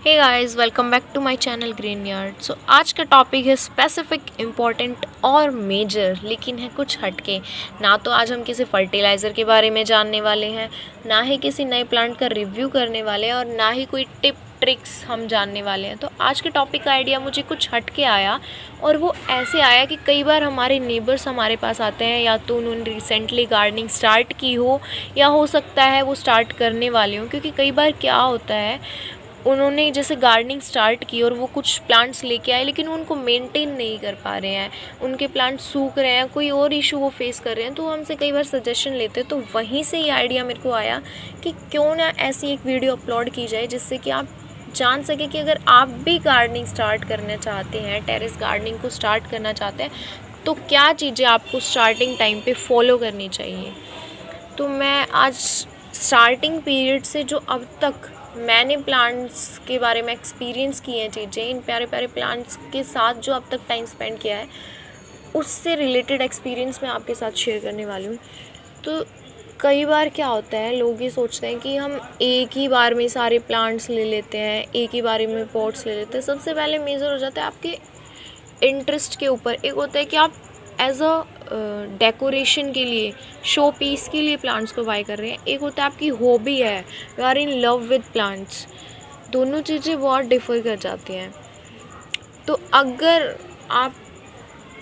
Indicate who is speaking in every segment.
Speaker 1: Hey guys, welcome back to my channel Green Yard. So आज का topic है specific, important और major, लेकिन है कुछ हटके। ना तो आज हम किसी फर्टिलाइज़र के बारे में जानने वाले हैं, ना ही किसी नए प्लांट का रिव्यू करने वाले हैं, और ना ही कोई टिप ट्रिक्स हम जानने वाले हैं। तो आज के टॉपिक का आइडिया मुझे कुछ हटके आया, और वो ऐसे आया कि कई बार हमारे नेबर्स हमारे पास आते हैं, या तो उन्होंने रिसेंटली गार्डनिंग स्टार्ट की हो, या हो सकता है वो स्टार्ट करने वाले हों। क्योंकि कई बार क्या होता है, उन्होंने जैसे गार्डनिंग स्टार्ट की और वो कुछ प्लांट्स लेके आए, लेकिन उनको मेंटेन नहीं कर पा रहे हैं, उनके प्लांट्स सूख रहे हैं, कोई और इशू वो फेस कर रहे हैं, तो हमसे कई बार सजेशन लेते हैं। तो वहीं से ये आइडिया मेरे को आया कि क्यों ना ऐसी एक वीडियो अपलोड की जाए, जिससे कि आप जान सके कि अगर आप भी गार्डनिंग स्टार्ट करना चाहते हैं, टेरेस गार्डनिंग को स्टार्ट करना चाहते हैं, तो क्या चीज़ें आपको स्टार्टिंग टाइम पे फॉलो करनी चाहिए। तो मैं आज स्टार्टिंग पीरियड से जो अब तक मैंने प्लांट्स के बारे में एक्सपीरियंस किए हैं चीज़ें, इन प्यारे प्यारे प्लांट्स के साथ जो अब तक टाइम स्पेंड किया है, उससे रिलेटेड एक्सपीरियंस मैं आपके साथ शेयर करने वाली हूँ। तो कई बार क्या होता है, लोग ये सोचते हैं कि हम एक ही बार में सारे प्लांट्स ले लेते हैं, एक ही बार में पॉट्स ले लेते हैं। सबसे पहले मेजर हो जाता है आपके इंटरेस्ट के ऊपर। एक होता है कि आप एज अ डेकोरेशन के लिए, शो पीस के लिए प्लांट्स को बाय कर रहे हैं। एक होता है आपकी हॉबी है, you are in love with plants. दोनों चीज़ें बहुत डिफर कर जाती हैं। तो अगर आप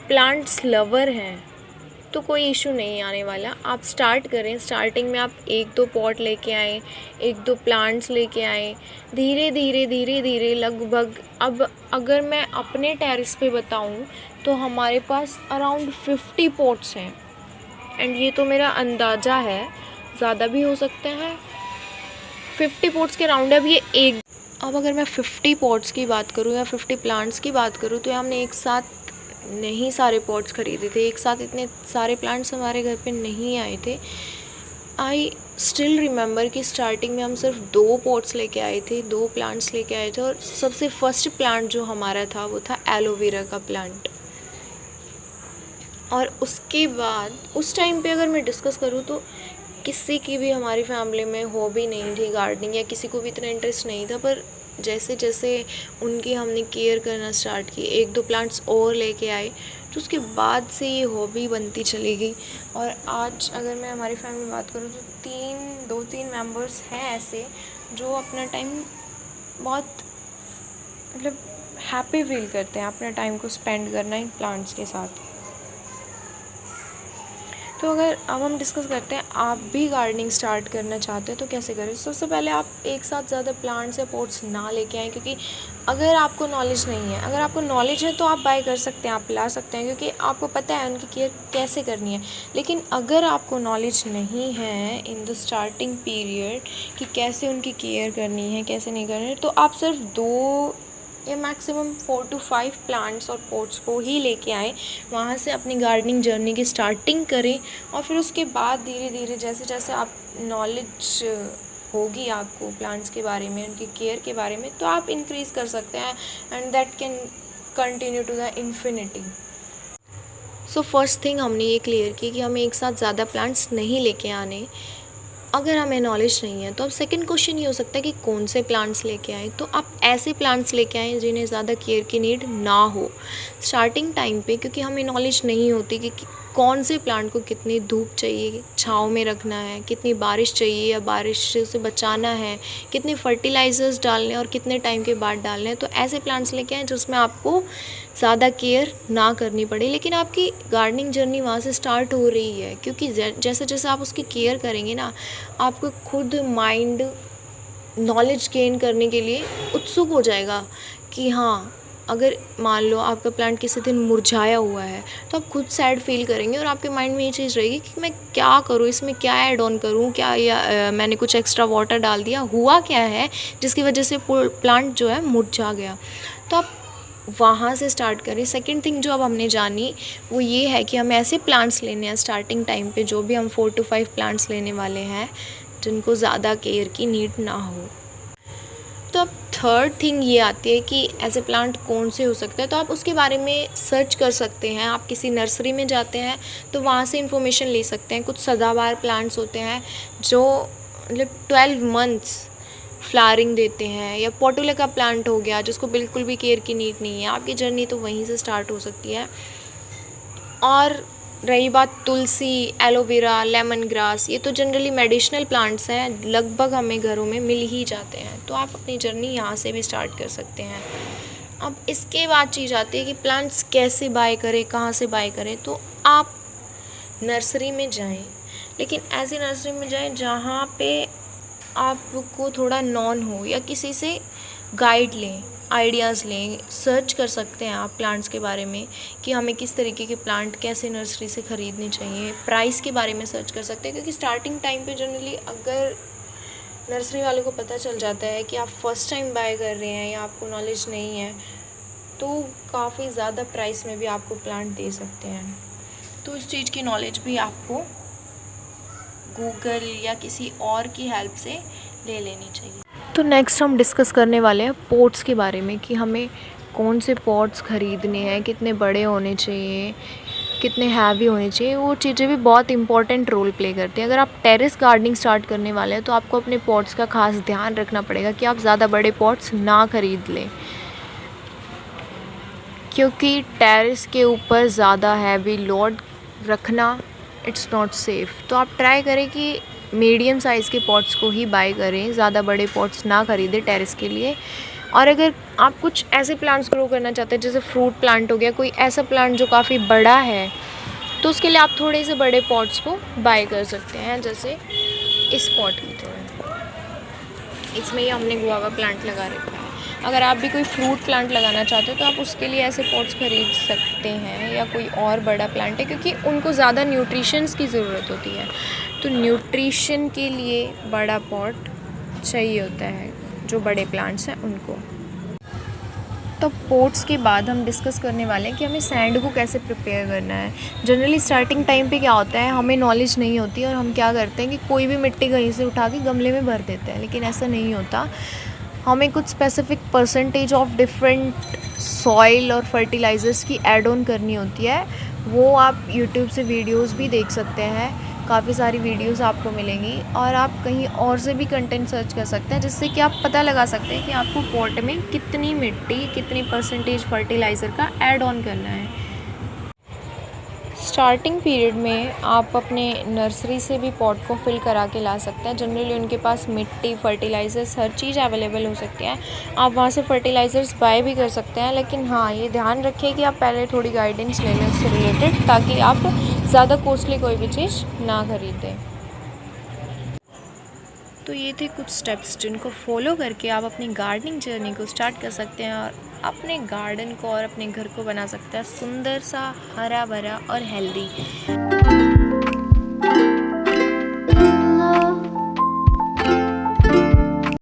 Speaker 1: प्लांट्स लवर हैं तो कोई इशू नहीं आने वाला। आप स्टार्ट करें। स्टार्टिंग में आप एक दो पॉट लेके आएँ, एक दो प्लांट्स लेके आएँ, धीरे धीरे धीरे धीरे लगभग, अब अगर मैं अपने टेरेस पे बताऊं तो हमारे पास अराउंड 50 पॉट्स हैं। एंड ये तो मेरा अंदाज़ा है, ज़्यादा भी हो सकते हैं। 50 पॉट्स के राउंड है। अब ये एक, अब अगर मैं 50 पॉट्स की बात करूँ या 50 प्लांट्स की बात करूँ, तो हमने एक साथ नहीं सारे पॉट्स खरीदे थे, एक साथ इतने सारे प्लांट्स हमारे घर पे नहीं आए थे। आई स्टिल रिमेंबर कि स्टार्टिंग में हम सिर्फ 2 पॉट्स लेके आए थे, 2 प्लांट्स लेके आए थे। और सबसे फर्स्ट प्लांट जो हमारा था वो था एलोवेरा का प्लांट। और उसके बाद उस टाइम पे अगर मैं डिस्कस करूँ तो किसी की भी हमारी फैमिली में हॉबी नहीं थी गार्डनिंग, या किसी को भी इतना इंटरेस्ट नहीं था। पर जैसे जैसे उनकी हमने केयर करना स्टार्ट की, एक दो प्लांट्स और लेके आए, तो उसके बाद से ये हॉबी बनती चली गई। और आज अगर मैं हमारी फैमिली में बात करूँ तो 2-3 मेंबर्स हैं ऐसे जो अपना टाइम बहुत, मतलब हैप्पी फील करते हैं अपना टाइम को स्पेंड करना इन प्लांट्स के साथ। तो अगर अब हम डिस्कस करते हैं, आप भी गार्डनिंग स्टार्ट करना चाहते हैं तो कैसे करें। सबसे पहले आप एक साथ ज़्यादा प्लांट्स या पॉट्स ना लेके आएँ, क्योंकि अगर आपको नॉलेज नहीं है, अगर आपको नॉलेज है तो आप बाय कर सकते हैं, आप ला सकते हैं, क्योंकि आपको पता है उनकी केयर कैसे करनी है। लेकिन अगर आपको नॉलेज नहीं है इन द स्टार्टिंग पीरियड कि कैसे उनकी केयर करनी है, कैसे नहीं करनी है, तो आप सिर्फ 2 या मैक्सिमम 4 to 5 प्लांट्स और पॉट्स को ही लेके आएँ, वहाँ से अपनी गार्डनिंग जर्नी की स्टार्टिंग करें। और फिर उसके बाद धीरे धीरे जैसे जैसे आप नॉलेज होगी आपको प्लांट्स के बारे में, उनकी केयर के बारे में, तो आप इंक्रीज़ कर सकते हैं, and that can continue to the infinity. So first thing हमने ये क्लियर की कि हमें एक साथ ज़्यादा प्लांट्स नहीं लेके आने, अगर हमें नॉलेज नहीं है। तो अब सेकंड क्वेश्चन ये हो सकता है कि कौन से प्लांट्स लेके आएँ। तो आप ऐसे प्लांट्स लेके आएँ जिन्हें ज़्यादा केयर की नीड ना हो स्टार्टिंग टाइम पे, क्योंकि हमें नॉलेज नहीं होती कि कौन से प्लांट को कितनी धूप चाहिए, छाँव में रखना है, कितनी बारिश चाहिए या बारिश से बचाना है, कितने फर्टिलाइज़र्स डालने और कितने टाइम के बाद डालने हैं। तो ऐसे प्लांट्स लेके आएँ जिसमें आपको ज़्यादा केयर ना करनी पड़े, लेकिन आपकी गार्डनिंग जर्नी वहाँ से स्टार्ट हो रही है। क्योंकि जैसे जैसे आप उसकी केयर करेंगे ना, आपको खुद माइंड नॉलेज गेन करने के लिए उत्सुक हो जाएगा कि हाँ, अगर मान लो आपका प्लांट किसी दिन मुरझाया हुआ है, तो आप खुद सैड फील करेंगे, और आपके माइंड में ये चीज़ रहेगी कि मैं क्या करूँ, इसमें क्या ऐड ऑन करूँ, क्या या मैंने कुछ एक्स्ट्रा वाटर डाल दिया, हुआ क्या है जिसकी वजह से प्लांट जो है मुरझा गया। तो आप वहाँ से स्टार्ट करें। सेकंड थिंग जो अब हमने जानी वो ये है कि हमें ऐसे प्लांट्स लेने हैं स्टार्टिंग टाइम पे, जो भी हम 4 to 5 प्लांट्स लेने वाले हैं, जिनको ज़्यादा केयर की नीड ना हो। तो अब थर्ड थिंग ये आती है कि ऐसे प्लांट कौन से हो सकते हैं। तो आप उसके बारे में सर्च कर सकते हैं। आप किसी नर्सरी में जाते हैं तो वहाँ से इन्फॉर्मेशन ले सकते हैं। कुछ सदाबहार प्लांट्स होते हैं जो मतलब 12 मंथ्स फ्लावरिंग देते हैं, या पोर्टुला का प्लांट हो गया जिसको बिल्कुल भी केयर की नीड नहीं है, आपकी जर्नी तो वहीं से स्टार्ट हो सकती है। और रही बात तुलसी, एलोवेरा, लेमन ग्रास, ये तो जनरली मेडिसिनल प्लांट्स हैं, लगभग हमें घरों में मिल ही जाते हैं, तो आप अपनी जर्नी यहाँ से भी स्टार्ट कर सकते हैं। अब इसके बाद चीज़ आती है कि प्लांट्स कैसे बाय करें, कहाँ से बाय करें। तो आप नर्सरी में जाएं, लेकिन ऐसी नर्सरी में जाएं जहाँ पे आपको थोड़ा नॉन हो, या किसी से गाइड लें, आइडियाज़ लें। सर्च कर सकते हैं आप प्लांट्स के बारे में कि हमें किस तरीके के प्लांट कैसे नर्सरी से ख़रीदने चाहिए, प्राइस के बारे में सर्च कर सकते हैं। क्योंकि स्टार्टिंग टाइम पे जनरली अगर नर्सरी वाले को पता चल जाता है कि आप फर्स्ट टाइम बाय कर रहे हैं या आपको नॉलेज नहीं है, तो काफ़ी ज़्यादा प्राइस में भी आपको प्लांट दे सकते हैं। तो इस चीज़ की नॉलेज भी आपको गूगल या किसी और की हेल्प से ले लेनी चाहिए। तो नेक्स्ट हम डिस्कस करने वाले हैं पॉट्स के बारे में, कि हमें कौन से पॉट्स ख़रीदने हैं, कितने बड़े होने चाहिए, कितने हैवी होने चाहिए। वो चीज़ें भी बहुत इंपॉर्टेंट रोल प्ले करती हैं। अगर आप टेरेस गार्डनिंग स्टार्ट करने वाले हैं तो आपको अपने पॉट्स का खास ध्यान रखना पड़ेगा कि आप ज़्यादा बड़े पॉट्स ना ख़रीद लें, क्योंकि टेरेस के ऊपर ज़्यादा हैवी लोड रखना इट्स नॉट सेफ़। तो आप ट्राई करें कि मीडियम साइज़ के पॉट्स को ही बाय करें, ज़्यादा बड़े पॉट्स ना ख़रीदें टेरेस के लिए। और अगर आप कुछ ऐसे प्लांट्स ग्रो करना चाहते हैं, जैसे फ्रूट प्लांट हो गया, कोई ऐसा प्लांट जो काफ़ी बड़ा है, तो उसके लिए आप थोड़े से बड़े पॉट्स को बाय कर सकते हैं। जैसे इस पॉट की तरह, इसमें ही हमने गुआवा प्लांट लगा रखा है। अगर आप भी कोई फ्रूट प्लांट लगाना चाहते हो तो आप उसके लिए ऐसे पॉट्स खरीद सकते हैं, या कोई और बड़ा प्लांट है, क्योंकि उनको ज़्यादा न्यूट्रिशंस की ज़रूरत होती है। तो न्यूट्रिशन के लिए बड़ा पॉट चाहिए होता है, जो बड़े प्लांट्स हैं उनको। तो पॉट्स के बाद हम डिस्कस करने वाले हैं कि हमें सैंड को कैसे प्रिपेयर करना है। जनरली स्टार्टिंग टाइम पे क्या होता है, हमें नॉलेज नहीं होती और हम क्या करते हैं कि कोई भी मिट्टी कहीं से उठा के गमले में भर देते हैं, लेकिन ऐसा नहीं होता। हमें कुछ specific percentage of different soil और फर्टिलाइज़र्स की ऐड ऑन करनी होती है। वो आप यूट्यूब से वीडियोस भी देख सकते हैं, काफ़ी सारी वीडियोस आपको मिलेंगी, और आप कहीं और से भी कंटेंट सर्च कर सकते हैं, जिससे कि आप पता लगा सकते हैं कि आपको पॉट में कितनी मिट्टी, कितनी परसेंटेज फर्टिलाइज़र का ऐड ऑन करना है। स्टार्टिंग पीरियड में आप अपने नर्सरी से भी पॉट को फिल करा के ला सकते हैं। जनरली उनके पास मिट्टी, फर्टिलाइज़र्स, हर चीज़ अवेलेबल हो सकती है। आप वहाँ से फर्टिलाइज़र्स बाय भी कर सकते हैं, लेकिन हाँ, ये ध्यान रखें कि आप पहले थोड़ी गाइडेंस ले लें उससे रिलेटेड, ताकि आप ज़्यादा कॉस्टली कोई भी चीज़ ना खरीदें। तो ये थे कुछ स्टेप्स जिनको फॉलो करके आप अपनी गार्डनिंग जर्नी को स्टार्ट कर सकते हैं, और अपने गार्डन को और अपने घर को बना सकते हैं सुंदर सा, हरा भरा और हेल्दी।